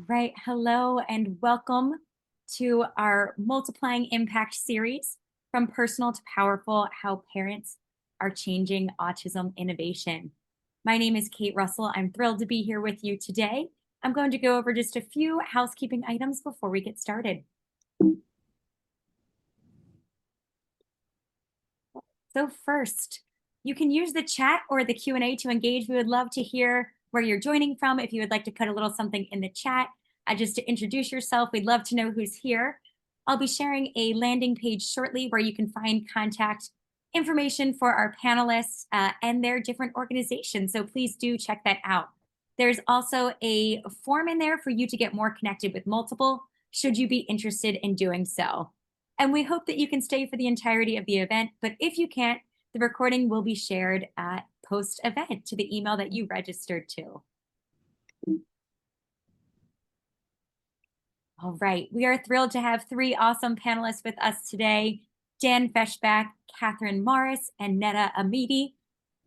All right. Hello and welcome to our Multiplying Impact series, From Personal to Powerful, How Parents Are Changing Autism Innovation. My name is Kate Russell. I'm thrilled to be here with you today. I'm going to go over just a few housekeeping items before we get started. So first, you can use the chat or the Q&A to engage. We would love to hear where you're joining from. If you would like to put a little something in the chat, just to introduce yourself, we'd love to know who's here. I'll be sharing a landing page shortly where you can find contact information for our panelists and their different organizations. So please do check that out. There's also a form in there for you to get more connected with Multiple, should you be interested in doing so. And we hope that you can stay for the entirety of the event, but if you can't, the recording will be shared post-event to the email that you registered to. All right, we are thrilled to have three awesome panelists with us today: Dan Feshbach, Kathryn Morris, and Neda Amidi.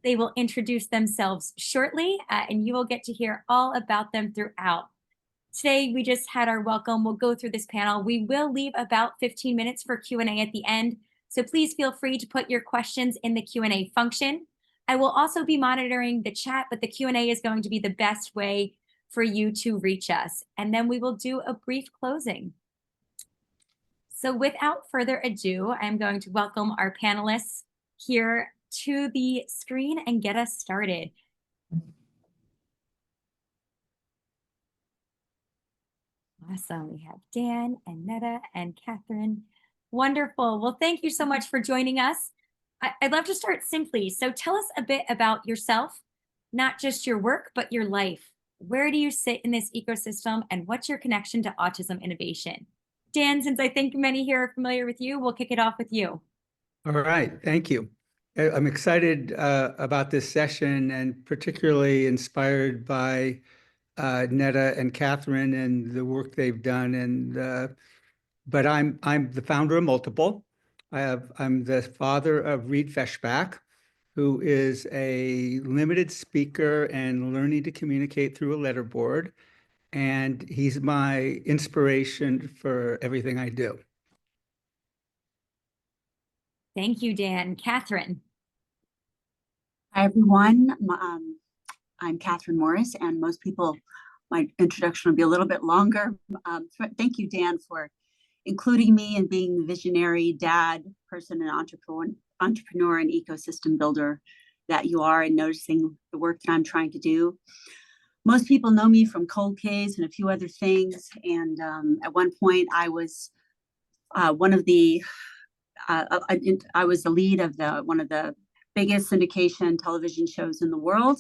They will introduce themselves shortly, and you will get to hear all about them throughout. Today, we just had our welcome. We'll go through this panel. We will leave about 15 minutes for Q&A at the end, so please feel free to put your questions in the Q&A function. I will also be monitoring the chat, but the Q&A is going to be the best way for you to reach us. And then we will do a brief closing. So without further ado, I'm going to welcome our panelists here to the screen and get us started. Awesome. We have Dan and Neda and Kathryn. Wonderful. Well, thank you so much for joining us. I'd love to start simply. So tell us a bit about yourself, not just your work, but your life. Where do you sit in this ecosystem, and what's your connection to autism innovation? Dan, since I think many here are familiar with you, we'll kick it off with you. All right. Thank you. I'm excited about this session, and particularly inspired by Neda and Kathryn and the work they've done. But I'm the founder of Multiple. I'm the father of Reed Feshbach, who is a limited speaker and learning to communicate through a letterboard. And he's my inspiration for everything I do. Thank you, Dan. Kathryn. Hi, everyone. I'm Kathryn Morris, and most people, my introduction will be a little bit longer. Thank you, Dan, for including me and being the visionary dad, person, and entrepreneur and ecosystem builder that you are, and noticing the work that I'm trying to do. Most people know me from Cold Case and a few other things. And at one point, I was I was the lead of one of the biggest syndication television shows in the world.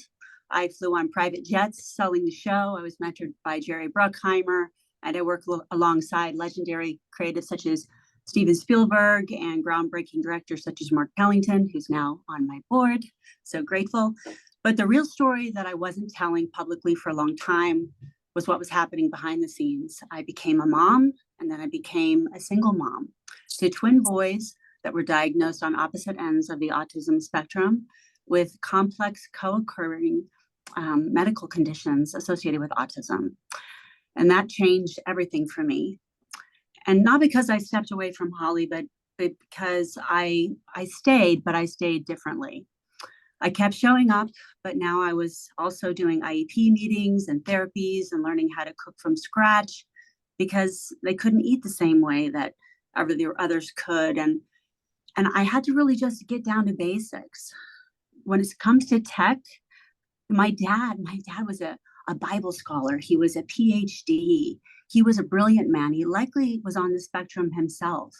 I flew on private jets selling the show. I was mentored by Jerry Bruckheimer, and I worked alongside legendary creatives such as Steven Spielberg and groundbreaking directors such as Mark Pellington, who's now on my board. So grateful. But the real story that I wasn't telling publicly for a long time was what was happening behind the scenes. I became a mom, and then I became a single mom to twin boys that were diagnosed on opposite ends of the autism spectrum with complex co-occurring medical conditions associated with autism. And that changed everything for me. And not because I stepped away from Holly, but because I stayed, but I stayed differently. I kept showing up, but now I was also doing IEP meetings and therapies and learning how to cook from scratch, because they couldn't eat the same way that others could. And I had to really just get down to basics. When it comes to tech, my dad was a Bible scholar. He was a PhD. He was a brilliant man. He likely was on the spectrum himself.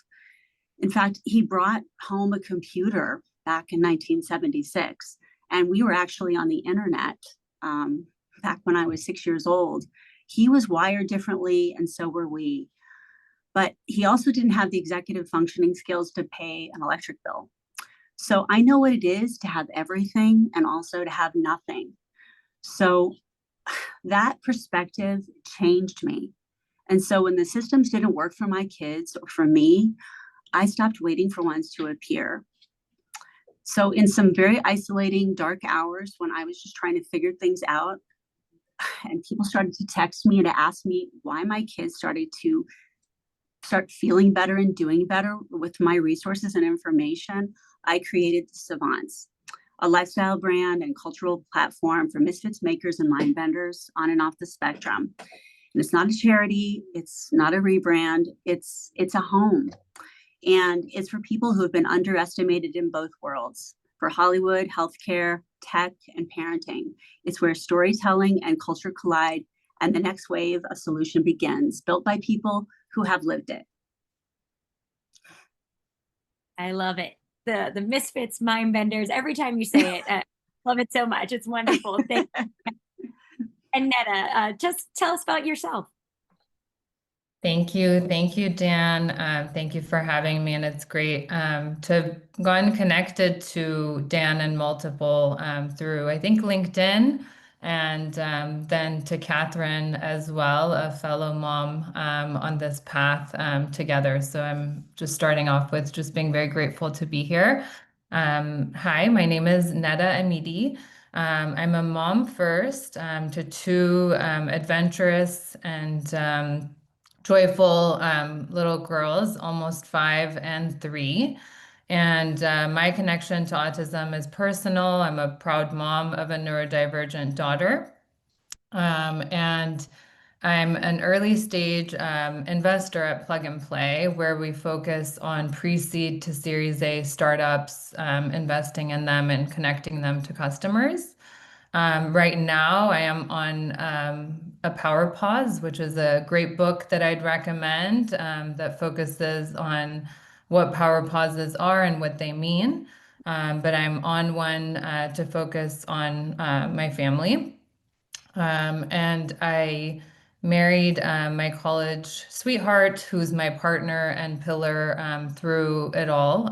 In fact, he brought home a computer back in 1976, and we were actually on the internet back when I was 6 years old. He was wired differently, and so were we. But he also didn't have the executive functioning skills to pay an electric bill. So I know what it is to have everything and also to have nothing. So that perspective changed me. And so when the systems didn't work for my kids or for me, I stopped waiting for ones to appear. So in some very isolating, dark hours when I was just trying to figure things out, and people started to text me and to ask me why my kids started to start feeling better and doing better with my resources and information, I created Savants, a lifestyle brand and cultural platform for misfits makers and line benders on and off the spectrum. And it's not a charity, it's not a rebrand, it's a home. And it's for people who have been underestimated in both worlds, for Hollywood, healthcare, tech, and parenting. It's where storytelling and culture collide and the next wave of solution begins, built by people who have lived it. I love it. The misfits, mind benders. Every time you say it, love it so much. It's wonderful. Thank you. And Neda, just tell us about yourself. Thank you, Dan. Thank you for having me, and it's great to have gotten connected to Dan and multiple through, I think, LinkedIn, and then to Kathryn as well, a fellow mom on this path together. So I'm just starting off with just being very grateful to be here. Hi, my name is Neda Amidi. I'm a mom first to two adventurous and joyful little girls, almost 5 and 3. And my connection to autism is personal. I'm a proud mom of a neurodivergent daughter. And I'm an early stage investor at Plug and Play, where we focus on pre-seed to Series A startups, investing in them and connecting them to customers. Right now, I am on a Power Pause, which is a great book that I'd recommend that focuses on what power pauses are and what they mean. But I'm on one to focus on my family. And I married my college sweetheart, who's my partner and pillar through it all,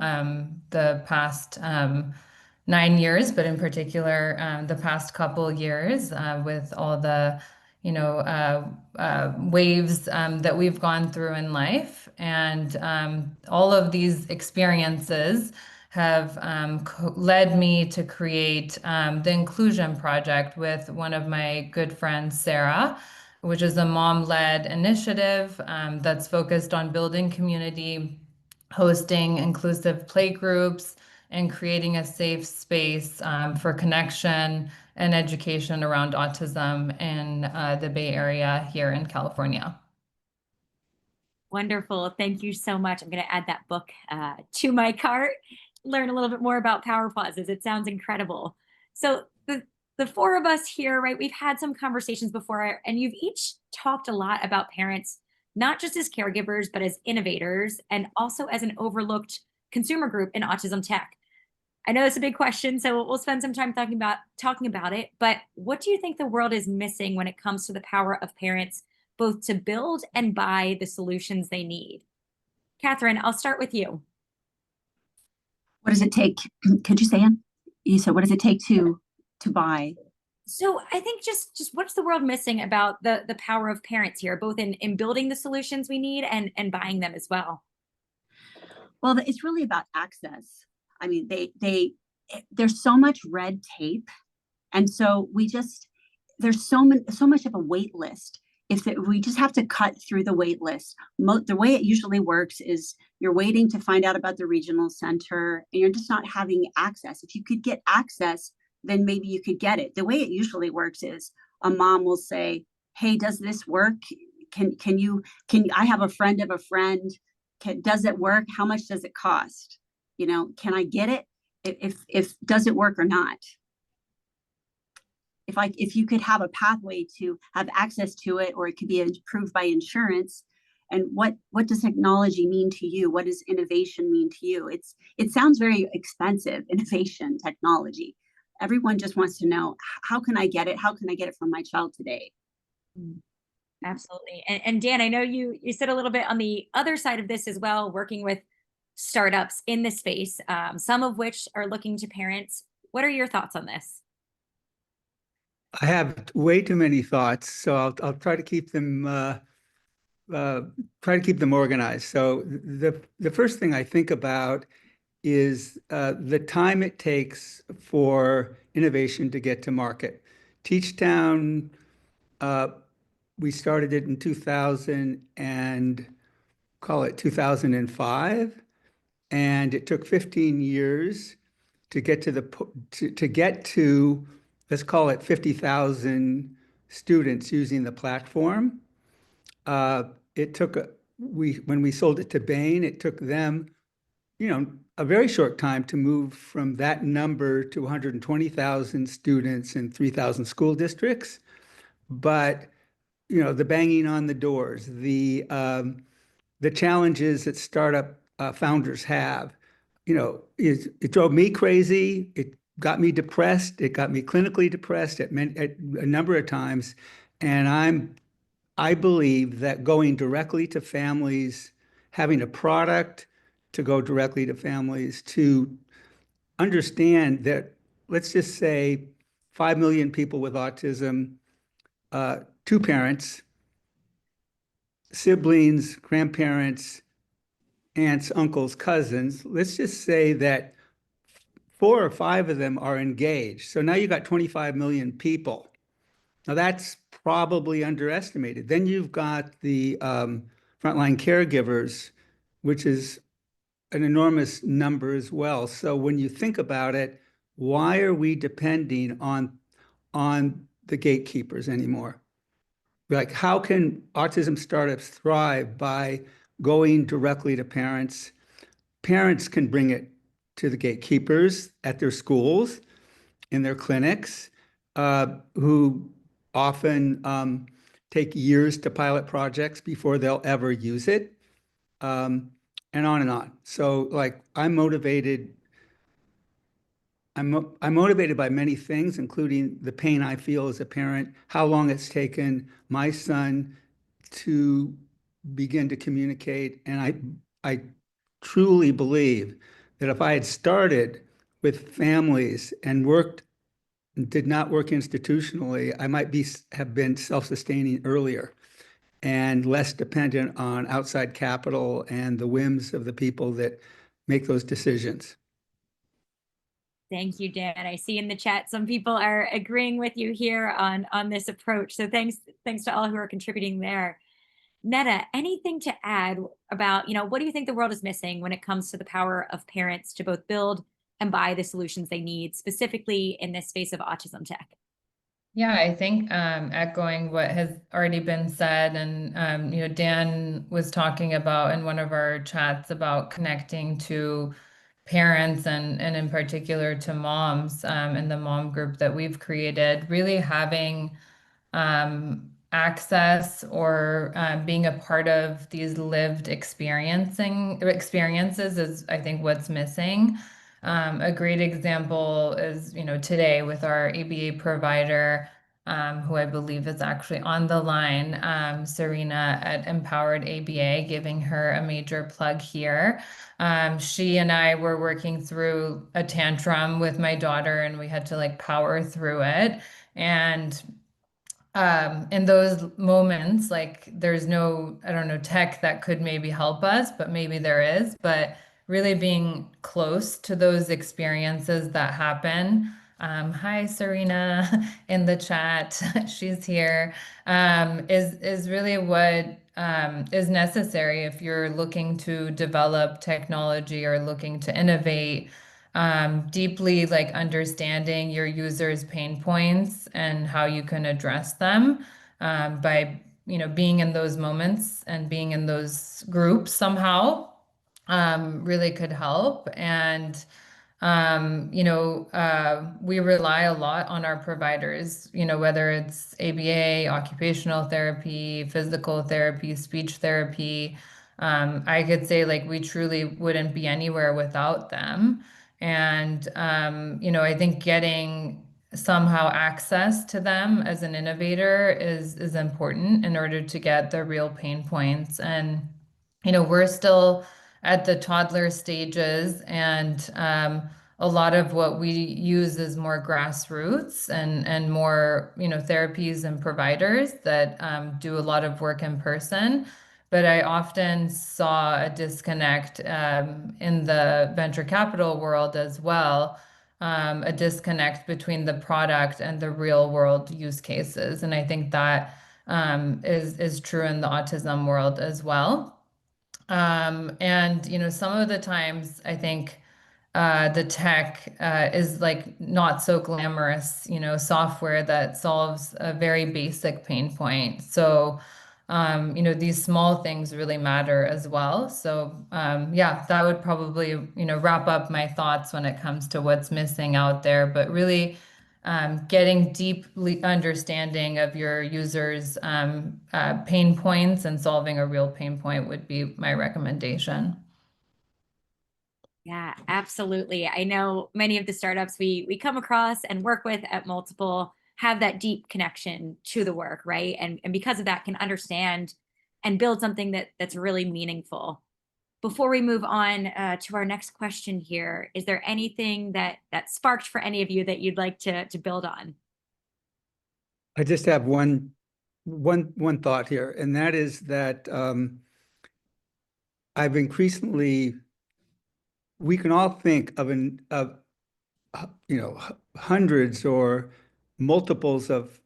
the past 9 years, but in particular, the past couple years with all the, waves that we've gone through in life. And all of these experiences have led me to create the Inclusion Project with one of my good friends, Sarah, which is a mom-led initiative that's focused on building community, hosting inclusive play groups, and creating a safe space for connection and education around autism in the Bay Area here in California. Wonderful. Thank you so much. I'm going to add that book to my cart, learn a little bit more about power pauses. It sounds incredible. So the four of us here, right, we've had some conversations before, and you've each talked a lot about parents, not just as caregivers, but as innovators, and also as an overlooked consumer group in autism tech. I know it's a big question, so we'll spend some time talking about it, but what do you think the world is missing when it comes to the power of parents, both to build and buy the solutions they need? Kathryn, I'll start with you. What does it take? Could you say it? You said, what does it take to buy? So I think just what's the world missing about the power of parents here, both in building the solutions we need and buying them as well? Well, it's really about access. I mean, there's so much red tape, and so there's so much of a wait list. We just have to cut through the wait list. The way it usually works is you're waiting to find out about the regional center, and you're just not having access. If you could get access, then maybe you could get it. The way it usually works is a mom will say, "Hey, does this work? Can I have a friend of a friend? Does it work? How much does it cost? Can I get it? If does it work or not?" If you could have a pathway to have access to it, or it could be approved by insurance, and what does technology mean to you? What does innovation mean to you? It sounds very expensive, innovation, technology. Everyone just wants to know, how can I get it? How can I get it from my child today? Absolutely. And Dan, I know you sit a little bit on the other side of this as well, working with startups in this space, some of which are looking to parents. What are your thoughts on this? I have way too many thoughts, so I'll try to keep them organized. So the first thing I think about is the time it takes for innovation to get to market. TeachTown Uh, we started it in 2000 and call it 2005, and it took 15 years to get to get to, let's call it 50,000 students using the platform. It took when we sold it to Bain, it took them, a very short time to move from that number to 120,000 students in 3,000 school districts. But, the banging on the doors, the challenges that startup founders have, it drove me crazy. It got me depressed. It got me clinically depressed at a number of times. And I believe that going directly to families, having a product to go directly to families, to understand that, let's just say 5 million people with autism, two parents, siblings, grandparents, aunts, uncles, cousins. Let's just say that 4 or 5 of them are engaged. So now you got 25 million people. Now that's probably underestimated. Then you've got the frontline caregivers, which is an enormous number as well. So when you think about it, why are we depending on the gatekeepers anymore? Like, how can autism startups thrive by going directly to parents? Parents can bring it to the gatekeepers at their schools, in their clinics, who often take years to pilot projects before they'll ever use it, and on and on. So, like, I'm motivated by many things, including the pain I feel as a parent, how long it's taken my son to begin to communicate. And I truly believe that if I had started with families and did not work institutionally, I might have been self-sustaining earlier and less dependent on outside capital and the whims of the people that make those decisions. Thank you, Dan. I see in the chat some people are agreeing with you here on this approach. So thanks to all who are contributing there. Neda, anything to add about, what do you think the world is missing when it comes to the power of parents to both build and buy the solutions they need, specifically in this space of autism tech? Yeah, I think echoing what has already been said, and Dan was talking about in one of our chats about connecting to parents and in particular to moms in the mom group that we've created, really having access or being a part of these lived experiences is, I think, what's missing. A great example is, today with our ABA provider, who I believe is actually on the line, Serena at Empowered ABA, giving her a major plug here. She and I were working through a tantrum with my daughter, and we had to power through it. And in those moments, there's no, I don't know, tech that could maybe help us, but maybe there is. But really being close to those experiences that happen. Hi, Serena, in the chat. She's here. Is really what is necessary if you're looking to develop technology or looking to innovate. Deeply understanding your users' pain points and how you can address them by being in those moments and being in those groups somehow really could help. And we rely a lot on our providers, whether it's ABA, occupational therapy, physical therapy, speech therapy. I could say we truly wouldn't be anywhere without them. And, I think getting somehow access to them as an innovator is important in order to get the real pain points. And, we're still at the toddler stages, and a lot of what we use is more grassroots and more, therapies and providers that do a lot of work in person. But I often saw a disconnect in the venture capital world as well, a disconnect between the product and the real world use cases. And I think that is true in the autism world as well. And, you know, some of the times I think the tech is like not so glamorous, you know, software that solves a very basic pain point. So, you know, these small things really matter as well. So, yeah, that would probably, you know, wrap up my thoughts when it comes to what's missing out there. But really, getting deeply understanding of your users' pain points and solving a real pain point would be my recommendation. Yeah, absolutely. I know many of the startups we come across and work with at Multiple have that deep connection to the work, right? And because of that, can understand and build something that's really meaningful. Before we move on to our next question here, is there anything that sparked for any of you that you'd like to build on? I just have one thought here, and that is that I've increasingly, we can all think of you know, hundreds or multiples of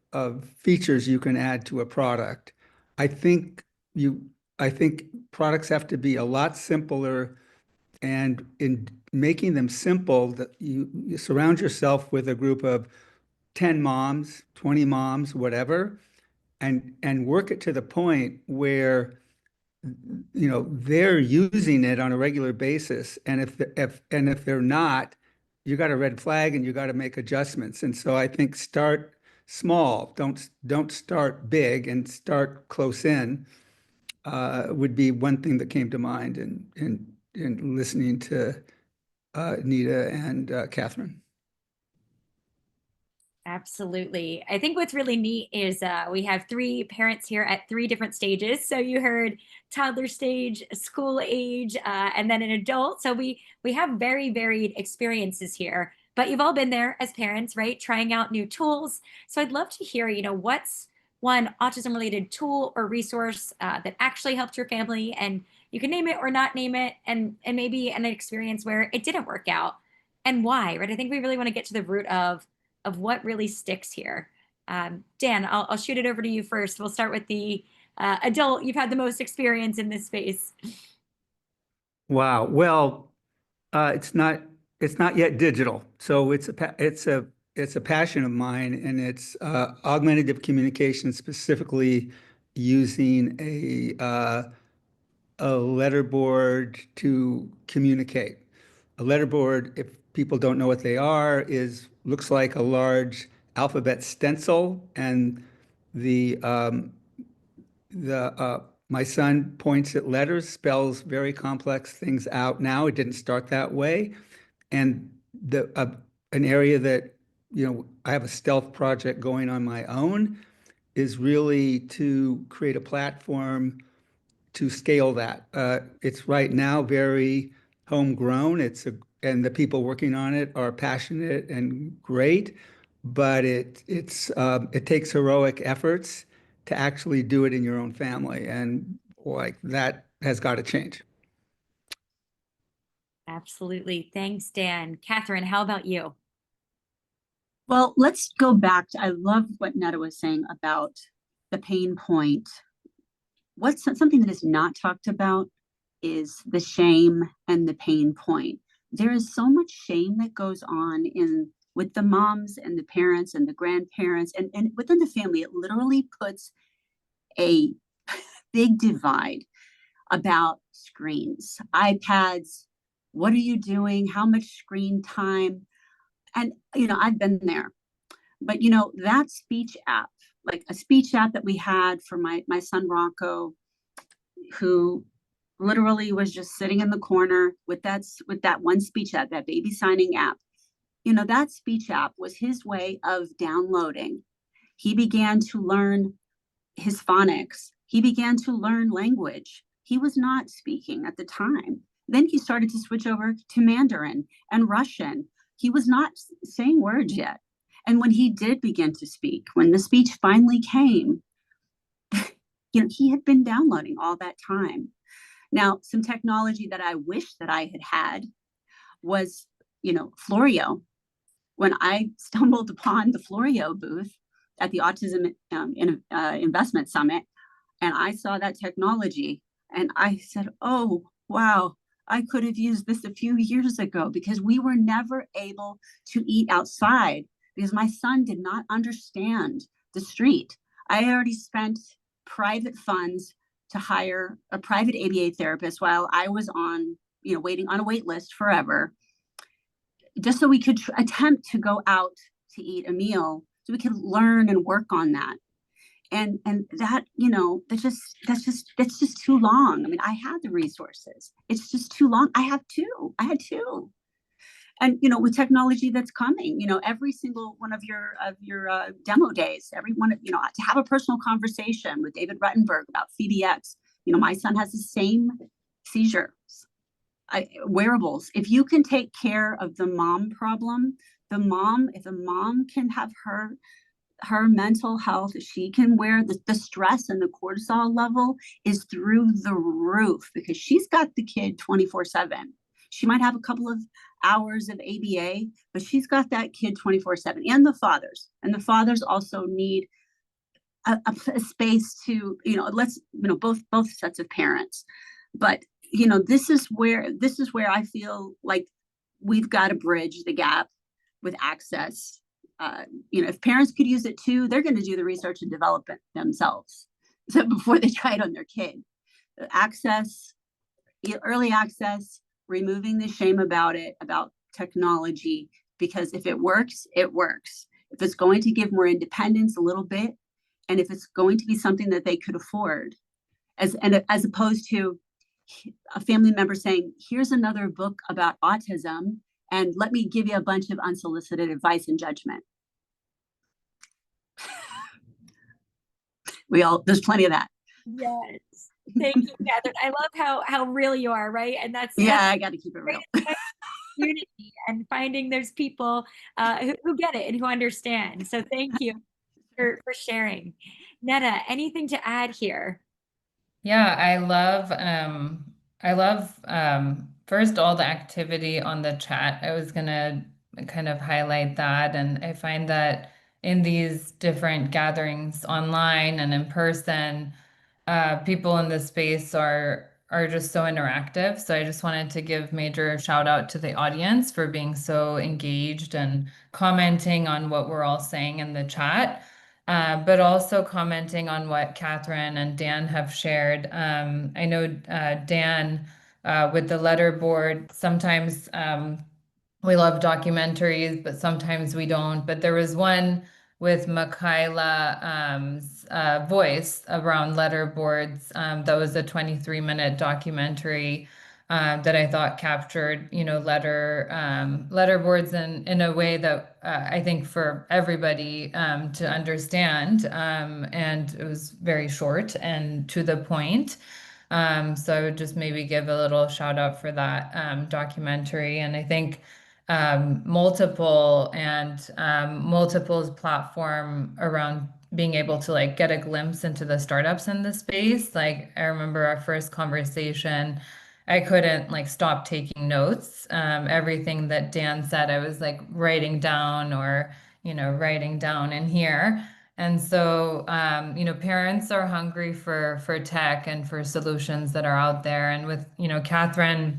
features you can add to a product. I think you I think products have to be a lot simpler, and in making them simple, that you surround yourself with a group of 10 moms, 20 moms, whatever, and work it to the point where you know they're using it on a regular basis, and if they're not, you got a red flag and you got to make adjustments. And so I think start small, don't start big, and start close in would be one thing that came to mind in listening to Neda and Kathryn. Absolutely. I think what's really neat is we have three parents here at three different stages. So you heard toddler stage, school age, and then an adult. So we have very varied experiences here. But you've all been there as parents, right? Trying out new tools. So I'd love to hear, you know, what's one autism related tool or resource that actually helped your family, and you can name it or not name it, and maybe an experience where it didn't work out and why, right? I think we really want to get to the root of what really sticks here. Dan, I'll shoot it over to you first. We'll start with the adult. You've had the most experience in this space. Wow. Well, it's not yet digital, so it's a passion of mine, and it's augmentative communication, specifically using a letterboard to communicate. A letterboard, if people don't know what they are, looks like a large alphabet stencil, and the my son points at letters, spells very complex things out. Now, it didn't start that way, and an area that, you know, I have a stealth project going on my own is really to create a platform to scale that. It's right now very homegrown. And the people working on it are passionate and great, but it takes heroic efforts to actually do it in your own family, and like that has got to change. Absolutely. Thanks, Dan. Kathryn, how about you? Well, let's go back to, I love what Neda was saying about the pain point. What's something that is not talked about is the shame and the pain point. There is so much shame that goes on with the moms and the parents and the grandparents and within the family. It literally puts a big divide about screens, iPads. What are you doing? How much screen time? And, you know, I've been there. But, you know, that speech app, like a speech app that we had for my son Rocco, who literally was just sitting in the corner with that one speech app, that baby signing app. You know, that speech app was his way of downloading. He began to learn his phonics. He began to learn language. He was not speaking at the time. Then he started to switch over to Mandarin and Russian. He was not saying words yet. And when he did begin to speak, when the speech finally came, you know, he had been downloading all that time. Now, some technology that I wish that I had was, you know, Florio. when I stumbled upon the Florio booth at the Autism Investment Summit, and I saw that technology, and I said, oh, wow, I could have used this a few years ago, because we were never able to eat outside because my son did not understand the street. I already spent private funds to hire a private ABA therapist while I was on, waiting on a wait list forever, just so we could attempt to go out to eat a meal, so we could learn and work on that. And that, that's just too long. I mean, I had the resources. It's just too long. I had two. And, with technology that's coming, every single one of your demo days, every one of, to have a personal conversation with David Ruttenberg about CDX, my son has the same seizures. Wearables. If you can take care of the mom problem, if the mom can have her mental health, she can wear the stress, and the cortisol level is through the roof, because she's got the kid 24/7. She might have a couple of hours of ABA, but she's got that kid 24/7, and the fathers also need a space to, both sets of parents. But this is where I feel like we've got to bridge the gap with access. If parents could use it too, they're going to do the research and develop it themselves before they try it on their kid. Access, early access, removing the shame about technology, because if it works, it works. If it's going to give more independence a little bit, and if it's going to be something that they could afford, as opposed to a family member saying, here's another book about autism, and let me give you a bunch of unsolicited advice and judgment. There's plenty of that. Yes. Thank you, Kathryn. I love how real you are, right? And that's I got to keep it real. Unity, and finding there's people who get it and who understand. So thank you for sharing. Neda, anything to add here? Yeah, I love first all the activity on the chat. I was gonna kind of highlight that, and I find that in these different gatherings online and in person, people in this space are just so interactive. So I just wanted to give major shout out to the audience for being so engaged and commenting on what we're all saying in the chat. But also commenting on what Kathryn and Dan have shared. I know Dan, with the letterboard, sometimes we love documentaries, but sometimes we don't. But there was one with Michaela's voice around letterboards. That was a 23-minute documentary that I thought captured, letterboards in a way that I think for everybody to understand. And it was very short and to the point. So I would just maybe give a little shout out for that documentary. And I think Multiple's platform around being able to like get a glimpse into the startups in the space. Like I remember our first conversation, I couldn't like stop taking notes. Everything that Dan said, I was like writing down writing down in here. And so, parents are hungry for tech and for solutions that are out there. And with, Kathryn,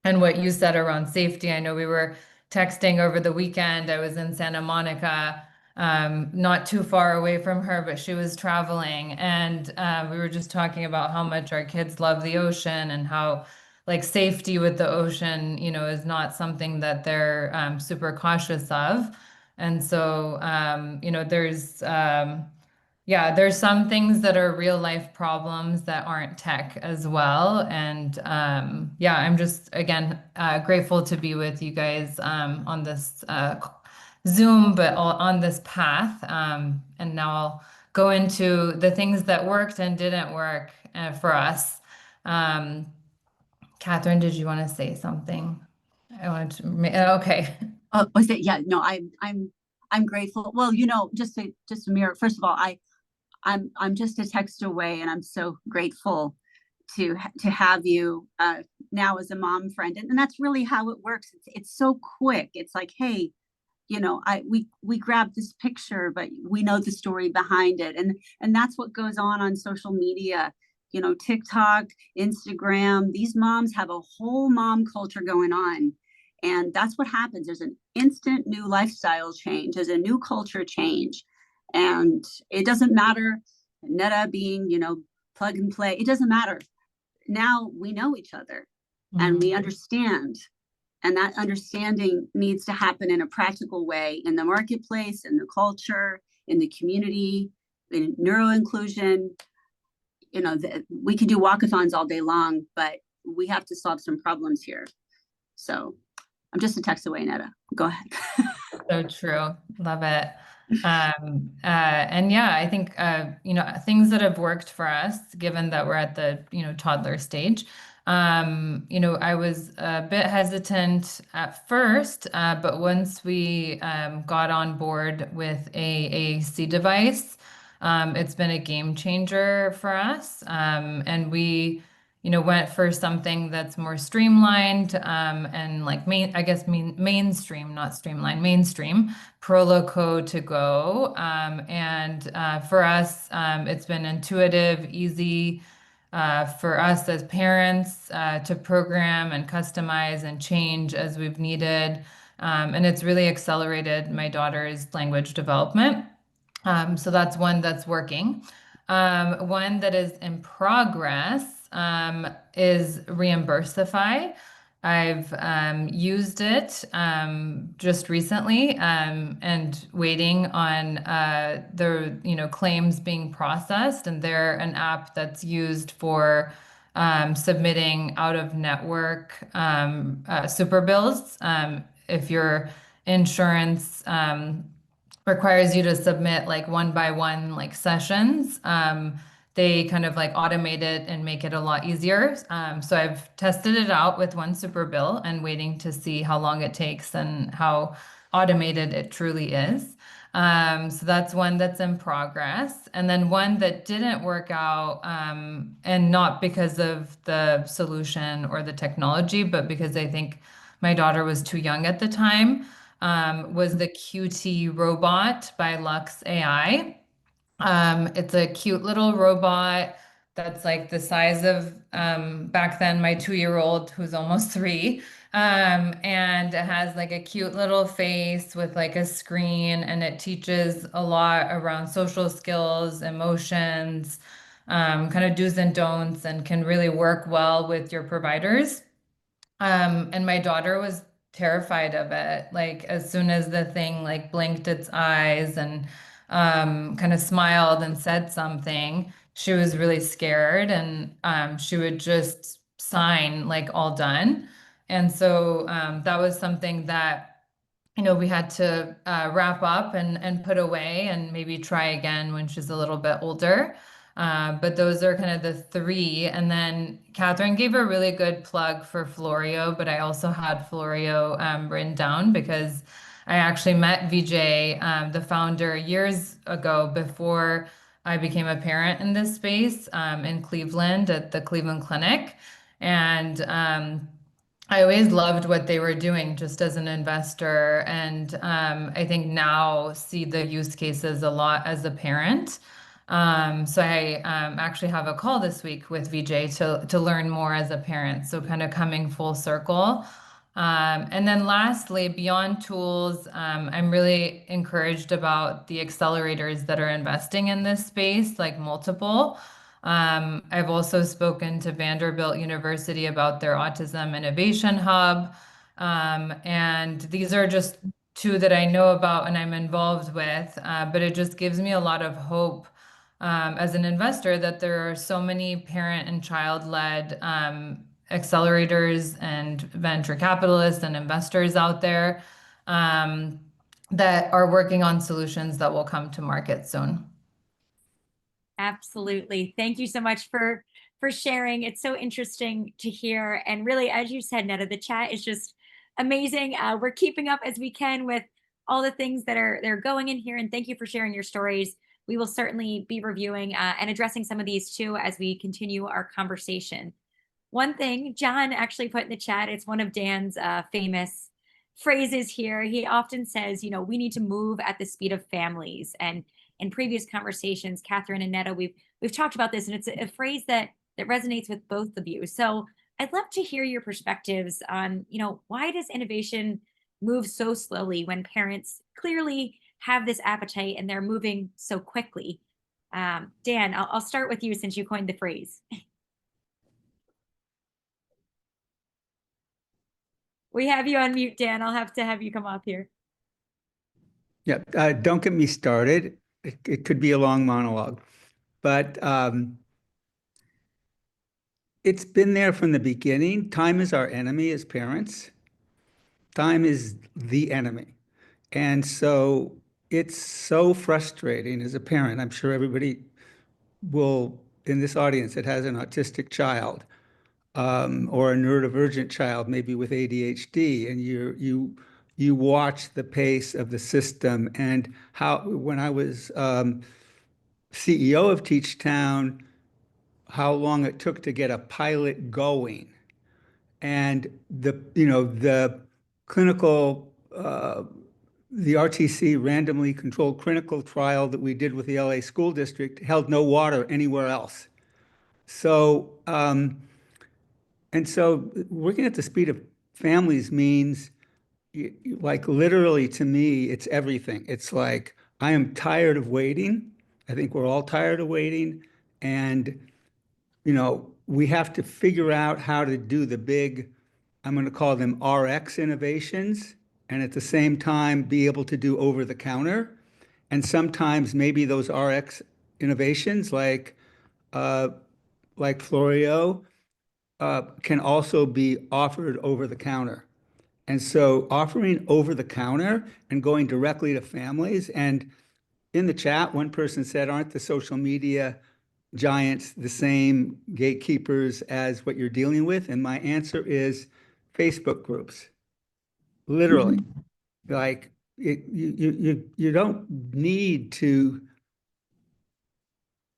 and what you said around safety, I know we were texting over the weekend. I was in Santa Monica, not too far away from her, but she was traveling. And we were just talking about how much our kids love the ocean, and how like safety with the ocean, is not something that they're super cautious of. And so, there's some things that are real life problems that aren't tech as well. And I'm just, again, grateful to be with you guys on this Zoom, but on this path. And now I'll go into the things that worked and didn't work for us. Kathryn, did you want to say something? I wanted to, okay. Was it? Yeah, no, I'm grateful. Well, just to mirror, first of all, I'm just a text away, and I'm so grateful to have you now as a mom friend. And that's really how it works. It's so quick. It's like, hey, you know, we grab this picture, but we know the story behind it. And that's what goes on social media, you know, TikTok, Instagram. These moms have a whole mom culture going on. And that's what happens. There's an instant new lifestyle change, there's a new culture change. And it doesn't matter, Neda being, you know, plug and play, it doesn't matter. Now we know each other and we understand. And that understanding needs to happen in a practical way in the marketplace, in the culture, in the community, in neuro inclusion. You know, we could do walkathons all day long, but we have to solve some problems here. So I'm just a text away, Neda. Go ahead. So true. Love it. And yeah, I think, you know, things that have worked for us, given that we're at the, you know, toddler stage, you know, I was a bit hesitant at first, but once we got on board with a AAC device, it's been a game changer for us. And we, you know, went for something that's more streamlined, and like mainstream, not streamlined, mainstream, Proloco to go. And for us, it's been intuitive, easy for us as parents to program and customize and change as we've needed. And it's really accelerated my daughter's language development. So that's one that's working. One that is in progress is Reimbursify. I've used it just recently and waiting on the claims being processed, and they're an app that's used for submitting out-of-network super bills. If your insurance requires you to submit like one by one like sessions, they kind of like automate it and make it a lot easier. So I've tested it out with one super bill and waiting to see how long it takes and how automated it truly is. So that's one that's in progress. And then one that didn't work out, and not because of the solution or the technology, but because I think my daughter was too young at the time, was the QT robot by Lux AI. It's a cute little robot that's like the size of back then my 2-year-old who's almost 3. And it has like a cute little face with like a screen, and it teaches a lot around social skills, emotions, kind of do's and don'ts, and can really work well with your providers. And my daughter was terrified of it. Like as soon as the thing like blinked its eyes and kind of smiled and said something, she was really scared, and she would just sign like all done. And so that was something that we had to wrap up and put away and maybe try again when she's a little bit older. But those are kind of the 3. And then Kathryn gave a really good plug for Florio, but I also had Florio written down because I actually met VJ, the founder, years ago before I became a parent in this space in Cleveland at the Cleveland Clinic. And I always loved what they were doing just as an investor. And I think now see the use cases a lot as a parent. So I actually have a call this week with VJ to learn more as a parent. So kind of coming full circle. And then lastly, beyond tools, I'm really encouraged about the accelerators that are investing in this space, like multiple. I've also spoken to Vanderbilt University about their Autism Innovation Hub. And these are just 2 that I know about and I'm involved with, but it just gives me a lot of hope as an investor that there are so many parent and child-led accelerators and venture capitalists and investors out there that are working on solutions that will come to market soon. Absolutely. Thank you so much for sharing. It's so interesting to hear. And really, as you said, Neda, the chat is just amazing. We're keeping up as we can with all the things that are going in here. And thank you for sharing your stories. We will certainly be reviewing and addressing some of these too as we continue our conversation. One thing John actually put in the chat, it's one of Dan's famous phrases here. He often says, you know, we need to move at the speed of families. And in previous conversations, Kathryn and Neda, we've talked about this, and it's a phrase that resonates with both of you. So I'd love to hear your perspectives on, you know, why does innovation move so slowly when parents clearly have this appetite and they're moving so quickly? Dan, I'll start with you since you coined the phrase. We have you on mute, Dan. I'll have to have you come up here. Yeah, don't get me started. It could be a long monologue, but it's been there from the beginning. Time is our enemy as parents. Time is the enemy. And so it's so frustrating as a parent. I'm sure everybody will, in this audience, that has an autistic child or a neurodivergent child, maybe with ADHD, and you watch the pace of the system and how, when I was CEO of TeachTown, how long it took to get a pilot going, and the clinical the RTC randomly controlled clinical trial that we did with the LA school district held no water anywhere else. So and so working at the speed of families means, like, literally, to me, it's everything. It's like, I am tired of waiting. I think we're all tired of waiting. And, we have to figure out how to do the big, I'm going to call them RX innovations, and at the same time be able to do over the counter. And sometimes maybe those RX innovations like Florio can also be offered over the counter. And so offering over the counter and going directly to families. And in the chat, one person said, aren't the social media giants the same gatekeepers as what you're dealing with? And my answer is Facebook groups. Literally. Like, you don't need to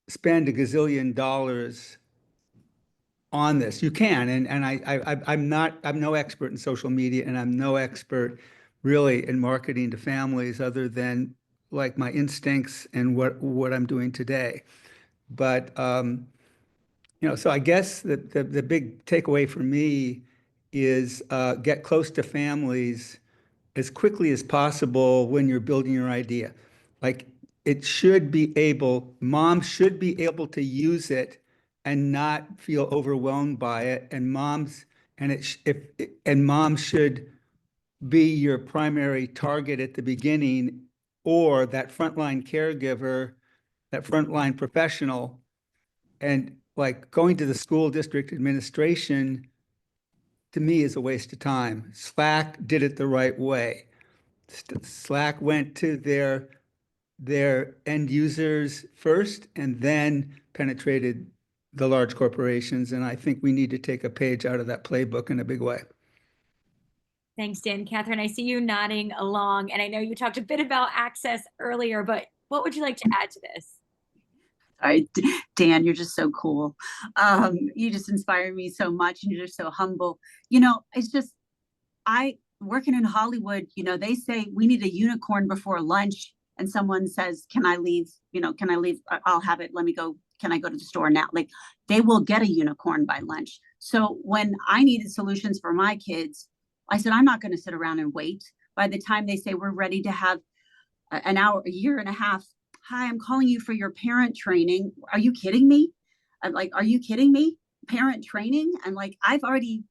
spend a gazillion dollars on this. You can, and I'm no expert in social media, and I'm no expert really in marketing to families other than like my instincts and what I'm doing today. But so I guess the big takeaway for me is get close to families as quickly as possible when you're building your idea. Like, moms should be able to use it and not feel overwhelmed by it. And moms should be your primary target at the beginning, or that frontline caregiver, that frontline professional. And like, going to the school district administration, to me, is a waste of time. Slack did it the right way. Slack went to their end users first and then penetrated the large corporations. And I think we need to take a page out of that playbook in a big way. Thanks, Dan. Kathryn, I see you nodding along, and I know you talked a bit about access earlier, but what would you like to add to this? All right, Dan, you're just so cool. You just inspire me so much, and you're just so humble. It's just, working in Hollywood, they say we need a unicorn before lunch, and someone says, can I leave? Can I leave? I'll have it. Let me go. Can I go to the store now? Like, they will get a unicorn by lunch. So when I needed solutions for my kids, I said, I'm not going to sit around and wait. By the time they say we're ready to have an hour, a year and a half, hi, I'm calling you for your parent training. Are you kidding me? I'm like, are you kidding me? Parent training? And like, I've already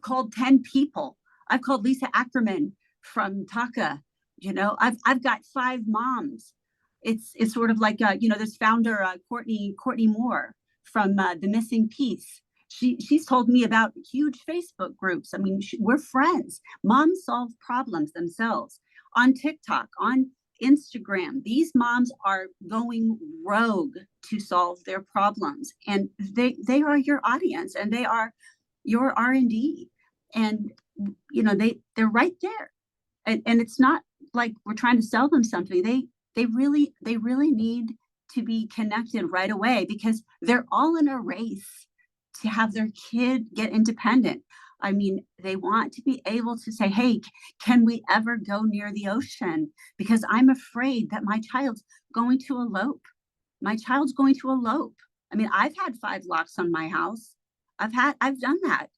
called 10 people. I've called Lisa Ackerman from Taka. I've got 5 moms. It's sort of like this founder Courtney Moore from The Missing Piece. She's told me about huge Facebook groups. I mean, we're friends. Moms solve problems themselves on TikTok, on Instagram. These moms are going rogue to solve their problems, and they are your audience, and they are your R&D, and they're right there, and it's not like we're trying to sell them something. They really need to be connected right away, because they're all in a race to have their kid get independent. I mean, they want to be able to say, hey, can we ever go near the ocean? Because I'm afraid that my child's going to elope. My child's going to elope. I mean, I've had 5 locks on my house. I've done that.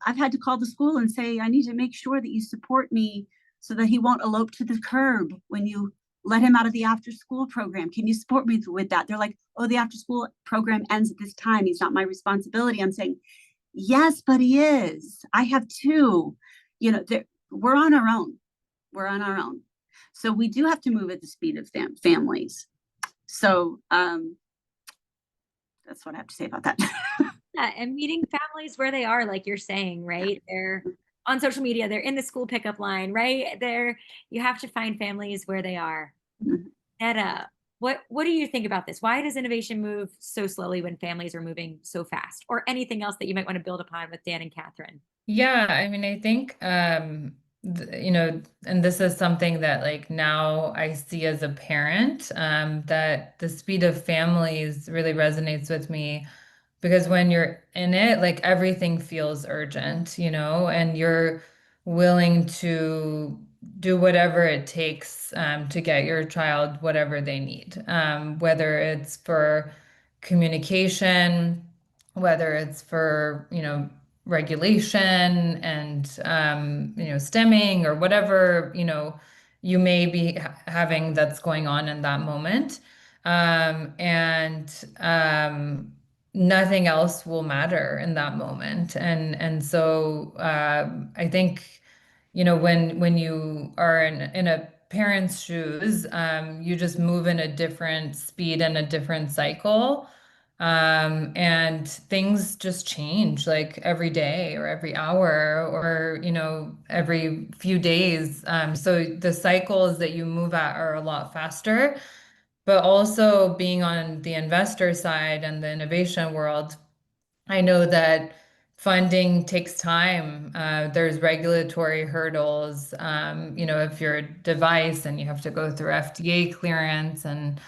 I've had to call the school and say, I need to make sure that you support me so that he won't elope to the curb when you let him out of the after school program. Can you support me with that? They're like, oh, the after school program ends at this time. He's not my responsibility. I'm saying, yes, but he is. I have 2. You know, we're on our own. We're on our own. So we do have to move at the speed of families. So that's what I have to say about that. Yeah, and meeting families where they are, like you're saying, right? They're on social media, they're in the school pickup line, right? You have to find families where they are. Mhm. Neda, what do you think about this? Why does innovation move so slowly when families are moving so fast? Or anything else that you might want to build upon with Dan and Kathryn? Yeah, I mean, I think, you know, and this is something that like now I see as a parent, that the speed of families really resonates with me because when you're in it, like everything feels urgent, you know, and you're willing to do whatever it takes, to get your child whatever they need, whether it's for communication, whether it's for, you know, regulation and you know, stemming or whatever, you know, you may be having that's going on in that moment. And nothing else will matter in that moment. And so I think, you know, when you are in a parent's shoes, you just move in a different speed and a different cycle. And things just change like every day or every hour or, you know, every few days. So the cycles that you move at are a lot faster, but also being on the investor side and the innovation world, I know that funding takes time. There's regulatory hurdles. You know, if you're a device and you have to go through FDA clearance and,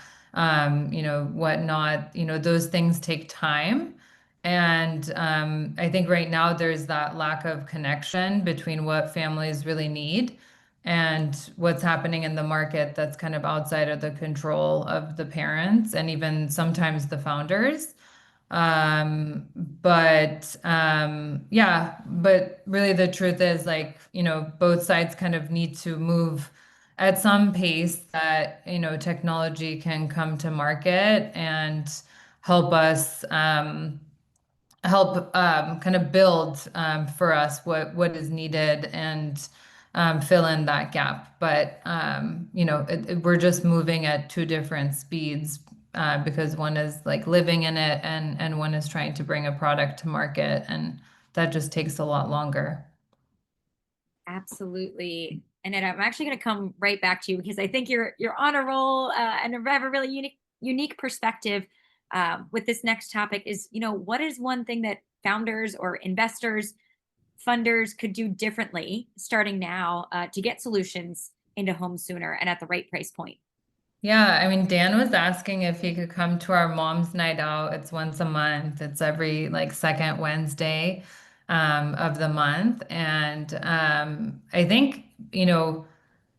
you know, whatnot, you know, those things take time. And I think right now there's that lack of connection between what families really need and what's happening in the market that's kind of outside of the control of the parents and even sometimes the founders. Yeah, but really the truth is like, you know, both sides kind of need to move at some pace that, you know, technology can come to market and help us help kind of build for us what is needed and fill in that gap. But you know, we're just moving at 2 different speeds because one is like living in it and one is trying to bring a product to market, and that just takes a lot longer. Absolutely. And then I'm actually going to come right back to you because I think you're on a roll and have a really unique perspective with this next topic. Is, you know, what is one thing that founders or investors, funders could do differently starting now to get solutions into homes sooner and at the right price point? Yeah, I mean, Dan was asking if he could come to our mom's night out. It's once a month. It's every like second Wednesday of the month. And I think, you know,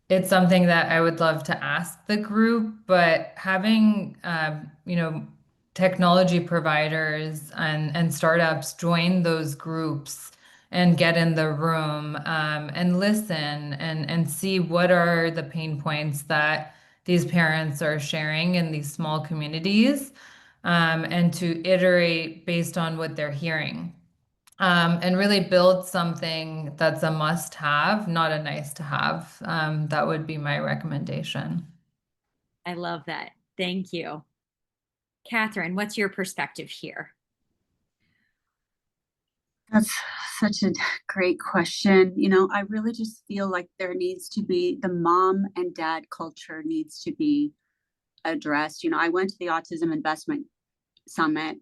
it's something that I would love to ask the group, but having you know, technology providers and startups join those groups and get in the room and listen and see what are the pain points that these parents are sharing in these small communities, and to iterate based on what they're hearing. And really build something that's a must have, not a nice to have. That would be my recommendation. I love that. Thank you. Kathryn, what's your perspective here? That's such a great question. You know, I really just feel like there needs to be the mom and dad culture needs to be addressed. You know, I went to the Autism Investment Summit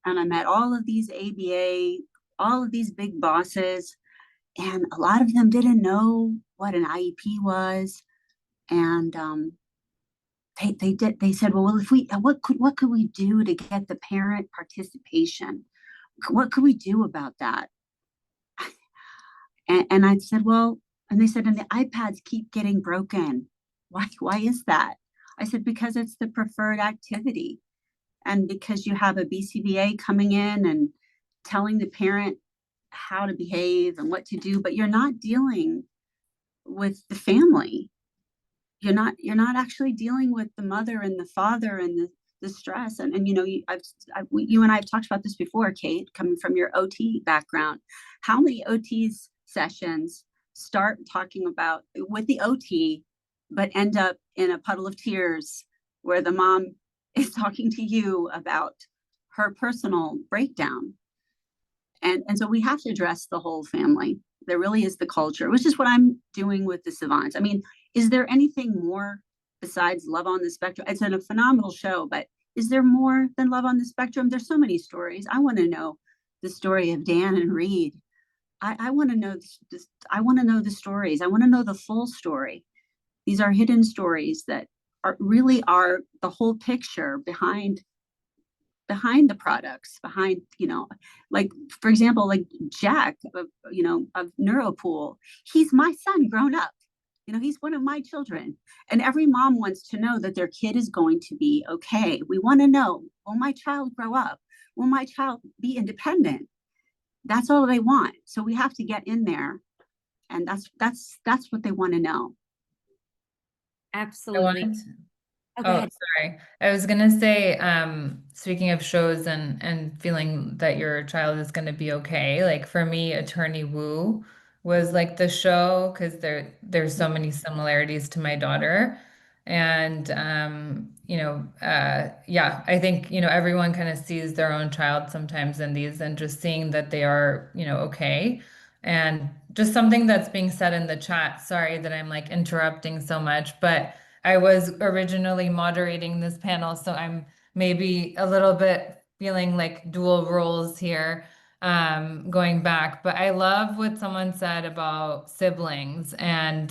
and I met all of these ABA, all of these big bosses, and a lot of them didn't know what an IEP was. And they said, well, if we what could we do to get the parent participation? what could we do about that? And I said, well, and they said, and the iPads keep getting broken. Why is that? I said, because it's the preferred activity. And because you have a BCBA coming in and telling the parent how to behave and what to do, but you're not dealing with the family. You're not actually dealing with the mother and the father and the stress. And you know, you and I have talked about this before, Kate, coming from your OT background. How many OTs sessions start talking about with the OT, but end up in a puddle of tears where the mom is talking to you about her personal breakdown? And so we have to address the whole family. There really is the culture, which is what I'm doing with the Savants. I mean, is there anything more besides Love on the Spectrum? It's a phenomenal show, but is there more than Love on the Spectrum? There's so many stories. I want to know the story of Dan and Reed. I want to know this. I want to know the stories. I want to know the full story. These are hidden stories that really are the whole picture behind the products, behind, you know, like, for example, like Jack of, you know, of Neuropool. He's my son grown up. You know, he's one of my children. And every mom wants to know that their kid is going to be okay. We want to know, will my child grow up? Will my child be independent? That's all they want. So we have to get in there. And that's what they want to know. Absolutely. Oh, sorry. I was gonna say, speaking of shows and feeling that your child is gonna be okay, like for me, Attorney Woo was like the show because there's so many similarities to my daughter. And yeah, I think, everyone kind of sees their own child sometimes in these and just seeing that they are, okay. And just something that's being said in the chat, sorry that I'm like interrupting so much, but I was originally moderating this panel, so I'm maybe a little bit feeling like dual roles here, going back. But I love what someone said about siblings and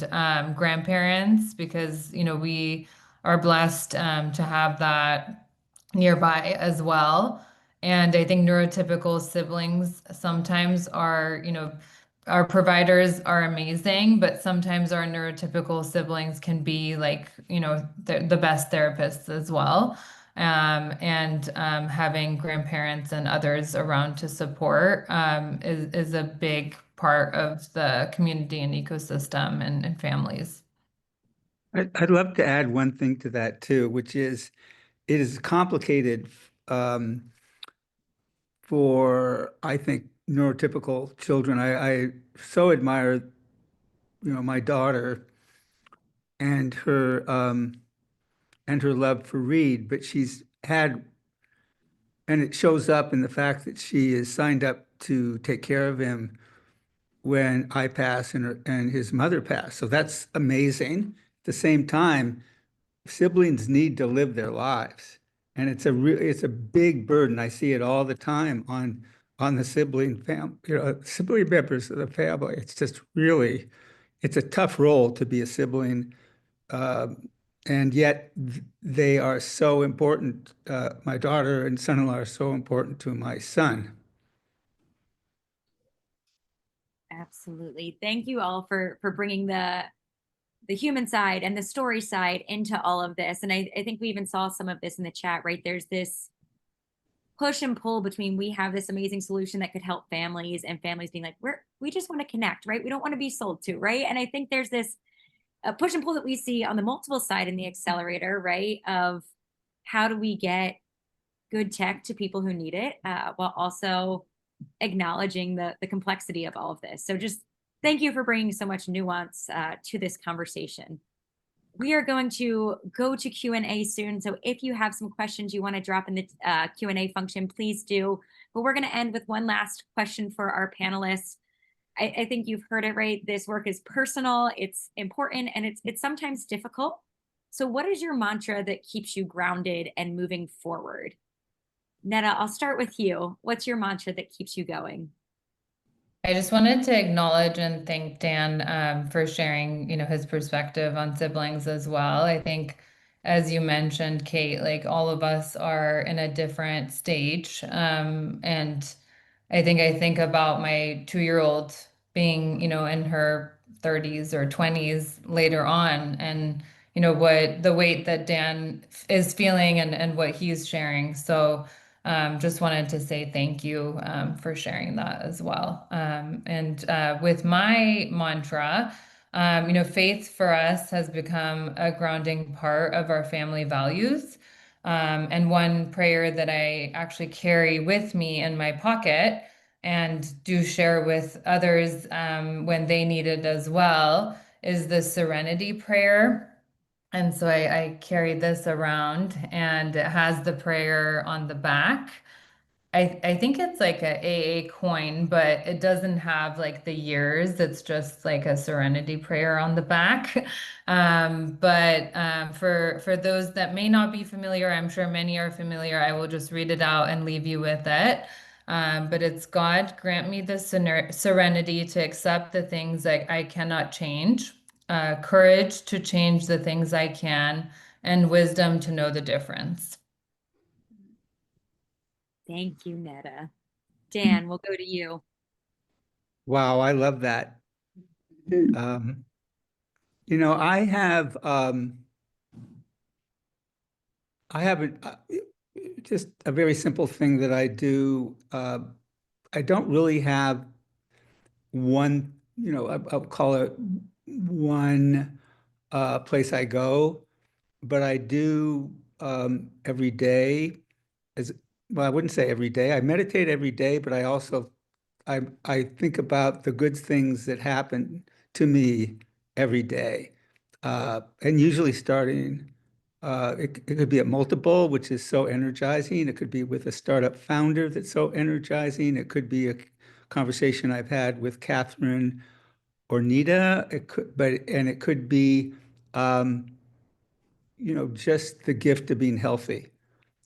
grandparents because, we are blessed to have that nearby as well. And I think neurotypical siblings sometimes are, our providers are amazing, but sometimes our neurotypical siblings can be like, the best therapists as well. And having grandparents and others around to support is a big part of the community and ecosystem and families. I'd love to add one thing to that too, which is it is complicated for, I think, neurotypical children. I so admire, my daughter and her love for Reed, but she's had, and it shows up in the fact that she is signed up to take care of him when I pass and his mother passed. So that's amazing. At the same time, siblings need to live their lives, and it's a big burden. I see it all the time on the sibling members of the family. It's just really, it's a tough role to be a sibling, and yet they are so important. My daughter and son-in-law are so important to my son. Absolutely. Thank you all for bringing the human side and the story side into all of this. And I think we even saw some of this in the chat, right? There's this push and pull between we have this amazing solution that could help families and families being like, we just want to connect, right? We don't want to be sold to, right? And I think there's this push and pull that we see on the multiple side in the accelerator, right? Of how do we get good tech to people who need it, while also acknowledging the complexity of all of this. So just thank you for bringing so much nuance to this conversation. We are going to go to Q&A soon. So if you have some questions you want to drop in the Q&A function, please do. But we're going to end with one last question for our panelists. I think you've heard it, right? This work is personal, it's important, and it's sometimes difficult. So what is your mantra that keeps you grounded and moving forward? Neda, I'll start with you. What's your mantra that keeps you going? I just wanted to acknowledge and thank Dan for sharing, his perspective on siblings as well. I think, as you mentioned, Kate, like all of us are in a different stage, and I think about my 2-year-old being, in her 30s or 20s later on, and what the weight that Dan is feeling and what he's sharing. So just wanted to say thank you for sharing that as well. And with my mantra, faith for us has become a grounding part of our family values. And one prayer that I actually carry with me in my pocket and do share with others when they need it as well is the serenity prayer. And so I carry this around, and it has the prayer on the back. I think it's like a AA coin, but it doesn't have like the years. It's just like a serenity prayer on the back. But for those that may not be familiar, I'm sure many are familiar. I will just read it out and leave you with it. But it's God, grant me the serenity to accept the things that I cannot change, courage to change the things I can, and wisdom to know the difference. Thank you, Neda. Dan, we'll go to you. Wow, I love that. Mhm. I have just a very simple thing that I do. I don't really have one, I'll call it one place I go, but I do every day. As well, I wouldn't say every day. I meditate every day, but I think about the good things that happen to me every day, and usually starting. It could be at multiple, which is so energizing. It could be with a startup founder that's so energizing. It could be a conversation I've had with Kathryn or Neda. It could be, just the gift of being healthy.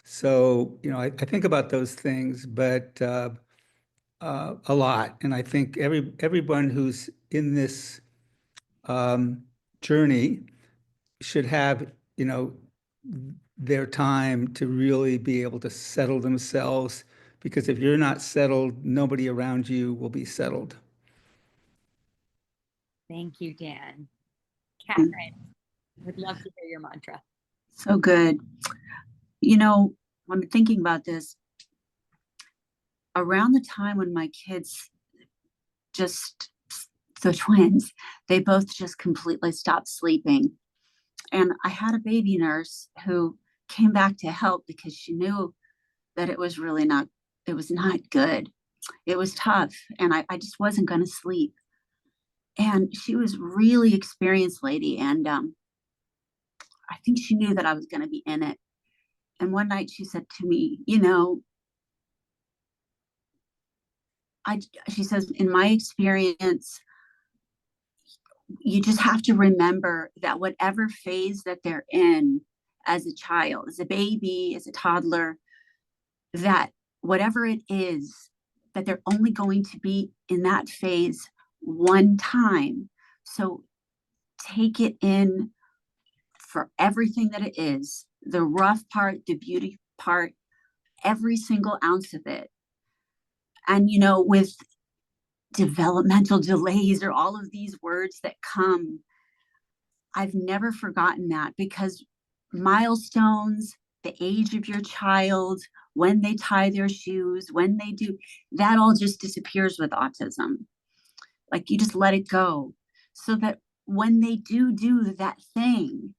So, I think about those things, but a lot. And I think everyone who's in this journey should have, their time to really be able to settle themselves. Because if you're not settled, nobody around you will be settled. Thank you, Dan. Kathryn, would love to hear your mantra. So good. I'm thinking about this around the time when my kids the twins, they both just completely stopped sleeping. And I had a baby nurse who came back to help because she knew that it was not good. It was tough. And I just wasn't going to sleep. And she was really experienced lady. And I think she knew that I was going to be in it. And one night she said to me, she says, in my experience, you just have to remember that whatever phase that they're in as a child, as a baby, as a toddler, that whatever it is, that they're only going to be in that phase one time. So take it in for everything that it is, the rough part, the beauty part, every single ounce of it. And, with developmental delays or all of these words that come, I've never forgotten that, because milestones, the age of your child, when they tie their shoes, when they do, that all just disappears with autism. Like, you just let it go, so that when they do that thing,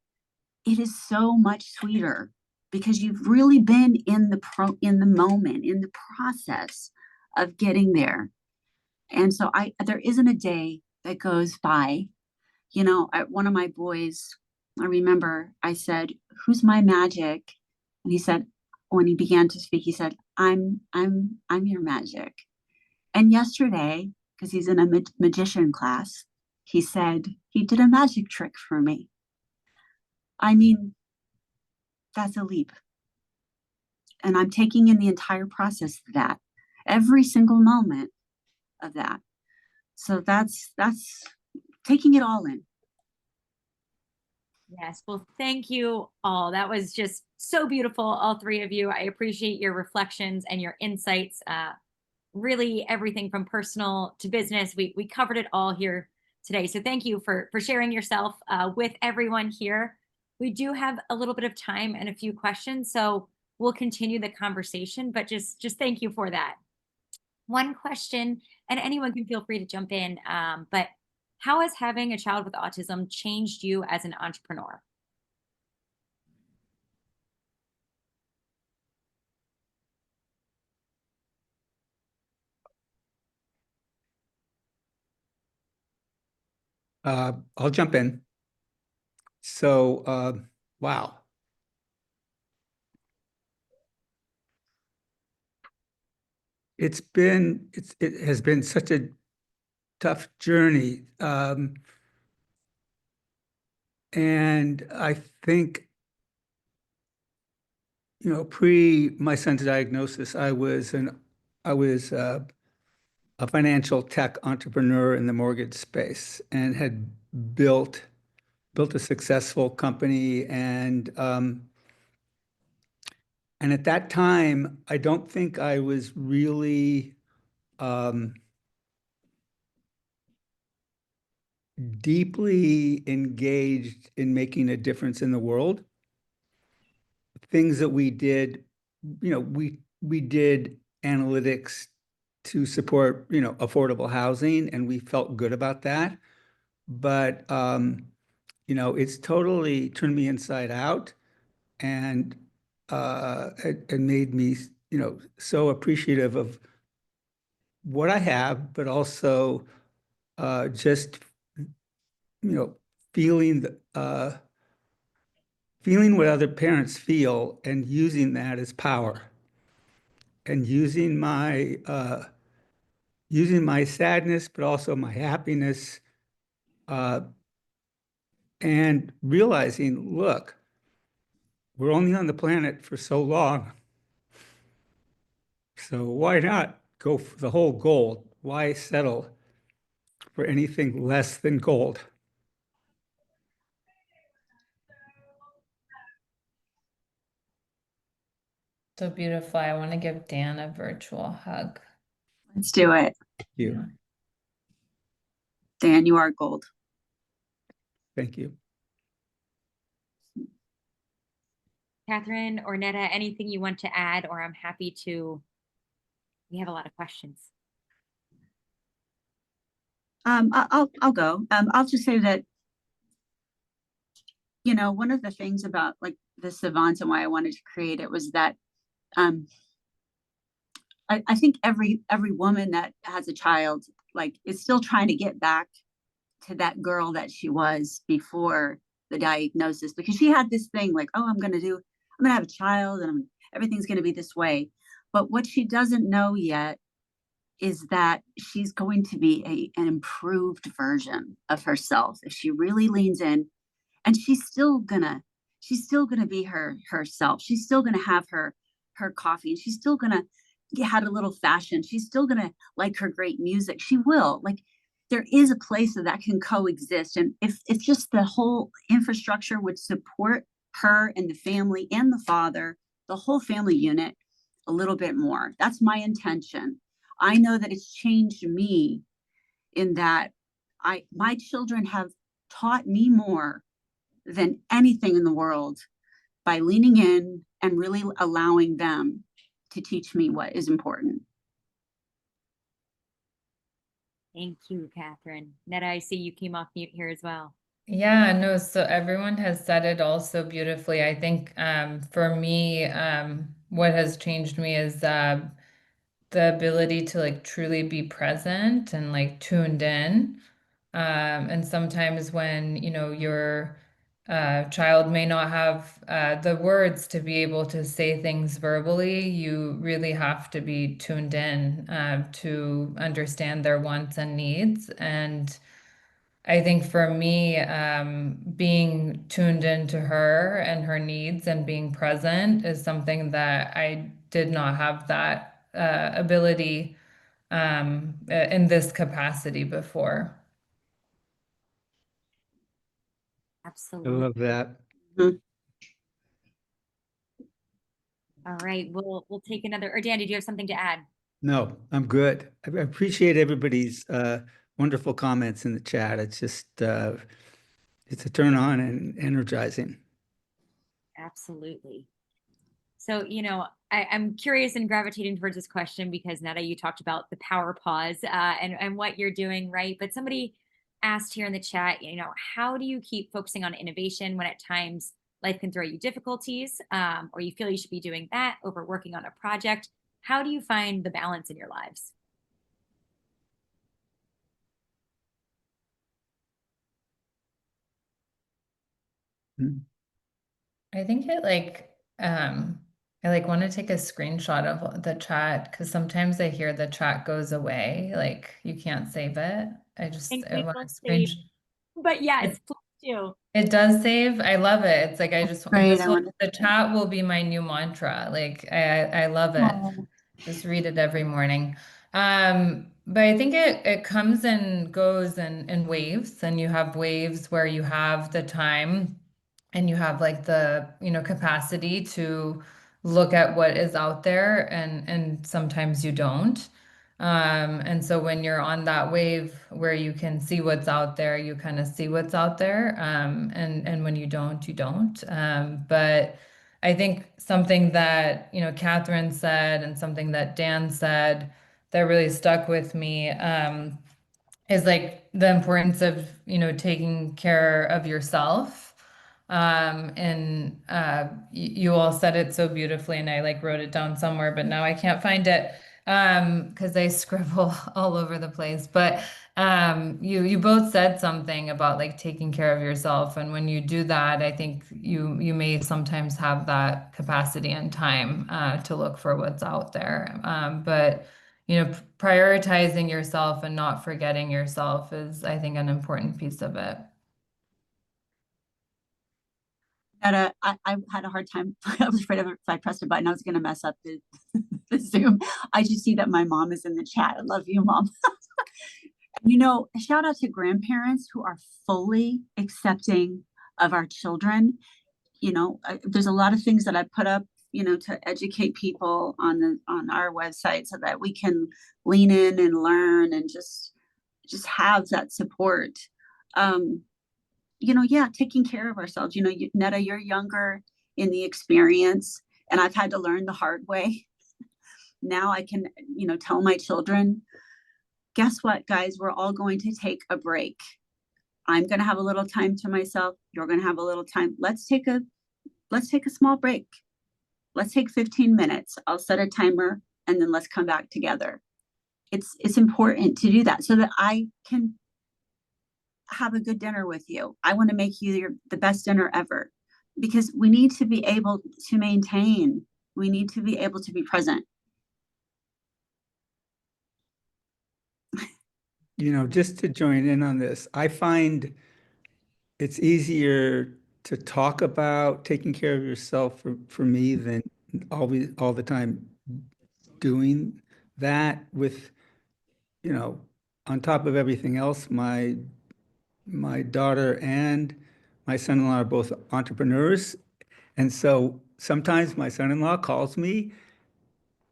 it is so much sweeter, because you've really been in the moment, in the process of getting there. And so there isn't a day that goes by. One of my boys, I remember I said, "Who's my magic?" And he said, when he began to speak, he said, I'm your magic." And yesterday, because he's in a magician class, he said he did a magic trick for me. I mean, that's a leap. And I'm taking in the entire process of that, every single moment of that. So that's taking it all in. Yes. Well, thank you all. That was just so beautiful, all three of you. I appreciate your reflections and your insights. really everything from personal to business. We covered it all here today. So thank you for sharing yourself with everyone here. We do have a little bit of time and a few questions, so we'll continue the conversation, but just thank you for that. One question, and anyone can feel free to jump in, but how has having a child with autism changed you as an entrepreneur? I'll jump in. So, wow. It has been such a tough journey. And I think, pre my son's diagnosis, I was a financial tech entrepreneur in the mortgage space and had built a successful company. And at that time, I don't think I was really deeply engaged in making a difference in the world. Things that we did, we did analytics to support, affordable housing, and we felt good about that. But it's totally turned me inside out, and it made me, so appreciative of what I have, but also just, feeling feeling what other parents feel and using that as power, and using my sadness, but also my happiness, uh, and realizing, look, we're only on the planet for so long. So why not go for the whole gold? Why settle for anything less than gold? So beautiful. I want to give Dan a virtual hug. Let's do it. Thank you. Dan, you are gold. Thank you. Kathryn or Neda, anything you want to add, or I'm happy to, we have a lot of questions. I'll go. I'll just say that, one of the things about like the Savants and why I wanted to create it was that I think every woman that has a child like is still trying to get back to that girl that she was before the diagnosis, because she had this thing like, oh, I'm gonna have a child and everything's gonna be this way. But what she doesn't know yet is that she's going to be an improved version of herself if she really leans in, and she's still gonna be herself. She's still gonna have her coffee, and she's still gonna had a little fashion. She's still gonna like her great music. She will. Like, there is a place that can coexist, and if just the whole infrastructure would support her and the family and the father, the whole family unit, a little bit more. That's my intention. I know that it's changed me in that my children have taught me more than anything in the world by leaning in and really allowing them to teach me what is important. Thank you, Kathryn. Neda, I see you came off mute here as well. Yeah, no, so everyone has said it all so beautifully. I think for me, what has changed me is the ability to like truly be present and like tuned in. And sometimes when, your child may not have the words to be able to say things verbally, you really have to be tuned in to understand their wants and needs. And I think for me, being tuned into her and her needs and being present is something that I did not have that ability in this capacity before. I Absolutely. love that. Mhm. All right, we'll take another. Or Dan, did you have something to add? No, I'm good. I appreciate everybody's wonderful comments in the chat. It's just it's a turn on and energizing. Absolutely. So, I'm curious and gravitating towards this question because Neda, you talked about the power pause and what you're doing, right? But somebody asked here in the chat, how do you keep focusing on innovation when at times life can throw you difficulties, or you feel you should be doing that over working on a project? How do you find the balance in your lives? I think I want to take a screenshot of the chat because sometimes I hear the chat goes away, like you can't save it. I Thankfully, want we'll to save. screenshot. But yes, please do. It does save. I love it. It's like Great. I want the chat will be my new mantra. Like I love it. to. Just read it every morning. But I think it comes and goes in waves, and you have waves where you have the time and you have like the, capacity to look at what is out there, and sometimes you don't. And so when you're on that wave where you can see what's out there, you kind of see what's out there. And when you don't, you don't. But I think something that, Kathryn said and something that Dan said that really stuck with me, is like the importance of, taking care of yourself. And you all said it so beautifully, and I like wrote it down somewhere, but now I can't find it because I scribble all over the place. But you both said something about like taking care of yourself, and when you do that, I think you may sometimes have that capacity and time to look for what's out there. But prioritizing yourself and not forgetting yourself is, I think, an important piece of it. I had a hard time. I was afraid of if I pressed a button, I was going to mess up the Zoom. I just see that my mom is in the chat. I love you, Mom. Shout out to grandparents who are fully accepting of our children. There's a lot of things that I put up, to educate people on our website so that we can lean in and learn and just have that support. Taking care of ourselves. Neda, you're younger in the experience, and I've had to learn the hard way. Now I can, tell my children, guess what, guys, we're all going to take a break. I'm going to have a little time to myself. You're going to have a little time. Let's take a small break. Let's take 15 minutes. I'll set a timer, and then let's come back together. It's important to do that so that I can have a good dinner with you. I want to make you the best dinner ever, because we need to be able to maintain. We need to be able to be present. Just to join in on this, I find it's easier to talk about taking care of yourself for me than all the time doing that with, on top of everything else, my daughter and my son-in-law are both entrepreneurs. And so sometimes my son-in-law calls me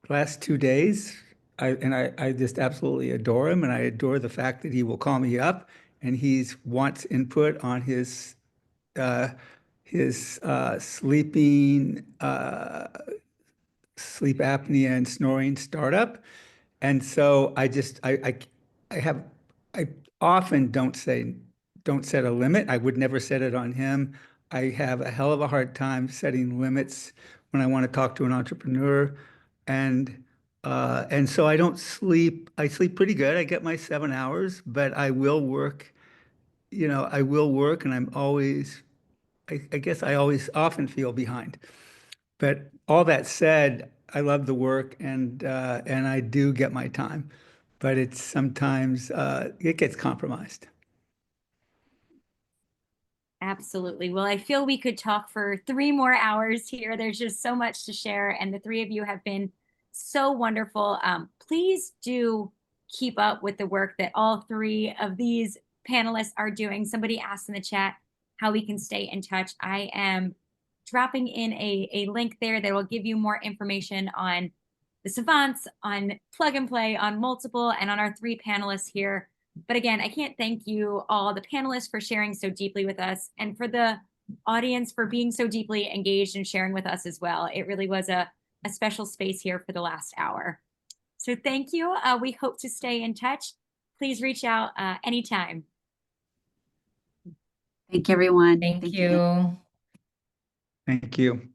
last 2 days. I just absolutely adore him, and I adore the fact that he will call me up and wants input on his sleep apnea and snoring startup. And so I often don't set a limit. I would never set it on him. I have a hell of a hard time setting limits when I want to talk to an entrepreneur. And so I don't sleep. I sleep pretty good. I get my 7 hours, but I will work, and I guess I always often feel behind. But all that said, I love the work, and I do get my time, but it's sometimes it gets compromised. Absolutely. Well, I feel we could talk for 3 more hours here. There's just so much to share, and the three of you have been so wonderful. Please do keep up with the work that all three of these panelists are doing. Somebody asked in the chat how we can stay in touch. I am dropping in a link there that will give you more information on the Savants, on Plug and Play, on Multiple, and on our 3 panelists here. But again, I can't thank you all, the panelists, for sharing so deeply with us, and for the audience for being so deeply engaged and sharing with us as well. It really was a special space here for the last hour. So thank you. We hope to stay in touch. Please reach out anytime. Thank you, everyone. Thank you. Thank you.